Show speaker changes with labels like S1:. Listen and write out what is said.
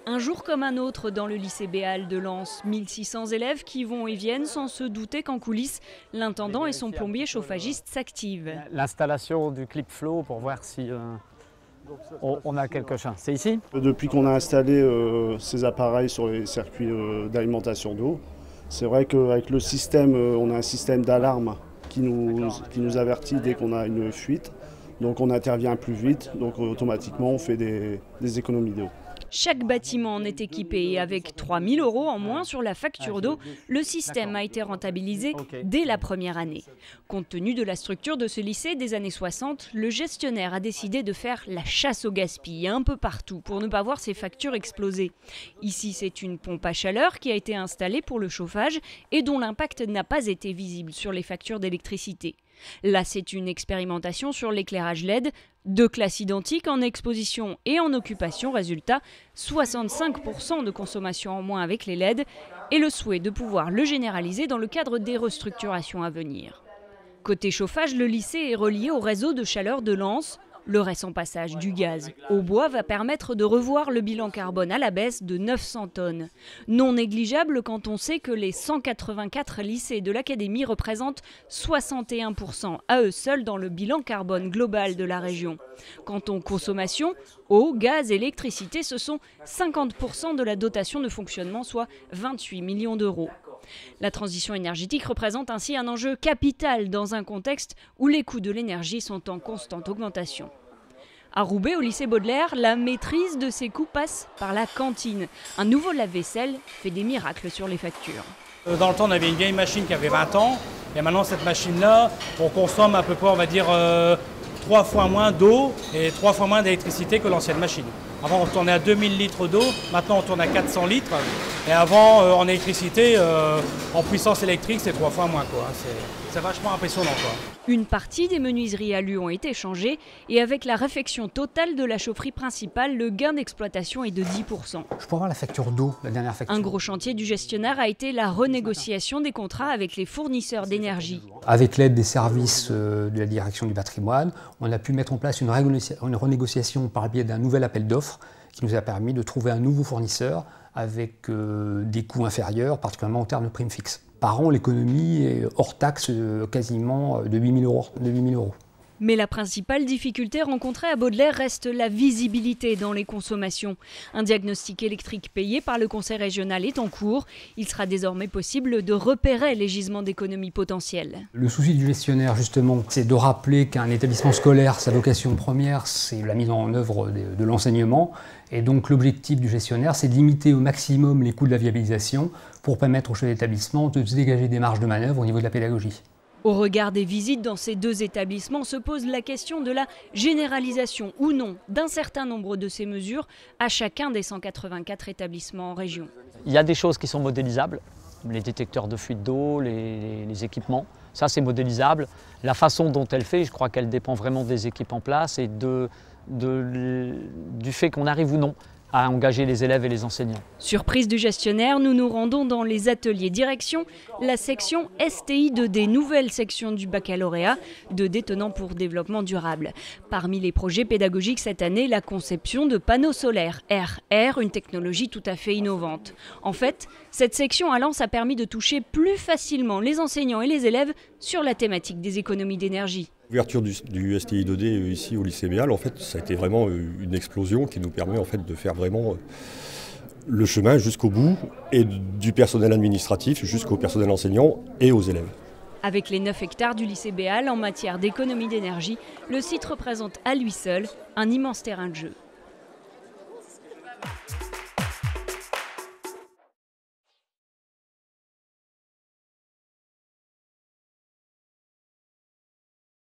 S1: Un jour comme un autre dans le lycée Béal de Lens, 1600 élèves qui vont et viennent sans se douter qu'en coulisses, l'intendant et son plombier chauffagiste s'activent.
S2: L'installation du clip flow pour voir si on a quelque chose. C'est ici?
S3: Depuis qu'on a installé ces appareils sur les circuits d'alimentation d'eau, c'est vrai qu'avec le système, on a un système d'alarme qui nous avertit dès qu'on a une fuite. Donc on intervient plus vite, donc automatiquement on fait des économies d'eau.
S1: Chaque bâtiment en est équipé et avec 3 000 € en moins sur la facture d'eau, le système a été rentabilisé dès la première année. Compte tenu de la structure de ce lycée des années 60, le gestionnaire a décidé de faire la chasse au gaspillage un peu partout pour ne pas voir ses factures exploser. Ici, c'est une pompe à chaleur qui a été installée pour le chauffage et dont l'impact n'a pas été visible sur les factures d'électricité. Là, c'est une expérimentation sur l'éclairage LED, 2 classes identiques en exposition et en occupation. Résultat, 65% de consommation en moins avec les LED et le souhait de pouvoir le généraliser dans le cadre des restructurations à venir. Côté chauffage, le lycée est relié au réseau de chaleur de Lens. Le récent passage du gaz au bois va permettre de revoir le bilan carbone à la baisse de 900 tonnes. Non négligeable quand on sait que les 184 lycées de l'académie représentent 61% à eux seuls dans le bilan carbone global de la région. Quant aux consommations, eau, gaz, électricité, ce sont 50% de la dotation de fonctionnement, soit 28 millions d'euros. La transition énergétique représente ainsi un enjeu capital dans un contexte où les coûts de l'énergie sont en constante augmentation. À Roubaix, au lycée Baudelaire, la maîtrise de ces coûts passe par la cantine. Un nouveau lave-vaisselle fait des miracles sur les factures.
S4: Dans le temps, on avait une vieille machine qui avait 20 ans. Et maintenant, cette machine-là, on consomme à peu près, on va dire, 3 fois moins d'eau et 3 fois moins d'électricité que l'ancienne machine. Avant, on tournait à 2000 litres d'eau, maintenant on tourne à 400 litres. Et avant, en électricité, en puissance électrique, c'est 3 fois moins, quoi. C'est vachement impressionnant, quoi.
S1: Une partie des menuiseries alu ont été changées et avec la réfection totale de la chaufferie principale, le gain d'exploitation est de 10%.
S5: Je peux avoir la facture d'eau, la dernière facture.
S1: Un gros chantier du gestionnaire a été la renégociation des contrats avec les fournisseurs d'énergie.
S5: Avec l'aide des services de la direction du patrimoine, on a pu mettre en place une renégociation par le biais d'un nouvel appel d'offres qui nous a permis de trouver un nouveau fournisseur avec des coûts inférieurs, particulièrement en termes de primes fixes. Par an, l'économie est hors taxe quasiment de 8 000 €.
S1: Mais la principale difficulté rencontrée à Baudelaire reste la visibilité dans les consommations. Un diagnostic électrique payé par le conseil régional est en cours. Il sera désormais possible de repérer les gisements d'économie potentiels.
S5: Le souci du gestionnaire, justement, c'est de rappeler qu'un établissement scolaire, sa vocation première, c'est la mise en œuvre de l'enseignement. Et donc l'objectif du gestionnaire, c'est de limiter au maximum les coûts de la viabilisation pour permettre au chef d'établissement de se dégager des marges de manœuvre au niveau de la pédagogie.
S1: Au regard des visites dans ces 2 établissements se pose la question de la généralisation ou non d'un certain nombre de ces mesures à chacun des 184 établissements en région.
S2: Il y a des choses qui sont modélisables, les détecteurs de fuite d'eau, les équipements. Ça, c'est modélisable. La façon dont elle fait, je crois qu'elle dépend vraiment des équipes en place et du fait qu'on arrive ou non à engager les élèves et les enseignants.
S1: Surprise du gestionnaire, nous nous rendons dans les ateliers direction, la section STI 2D, nouvelle section du baccalauréat, 2D tenant pour développement durable. Parmi les projets pédagogiques cette année, la conception de panneaux solaires RR, une technologie tout à fait innovante. En fait, cette section à Lens a permis de toucher plus facilement les enseignants et les élèves sur la thématique des économies d'énergie.
S6: L'ouverture du STI 2D ici au lycée Béal, en fait, ça a été vraiment une explosion qui nous permet en fait de faire vraiment le chemin jusqu'au bout et du personnel administratif jusqu'au personnel enseignant et aux élèves.
S1: Avec les 9 hectares du lycée Béal en matière d'économie d'énergie, le site représente à lui seul un immense terrain de jeu.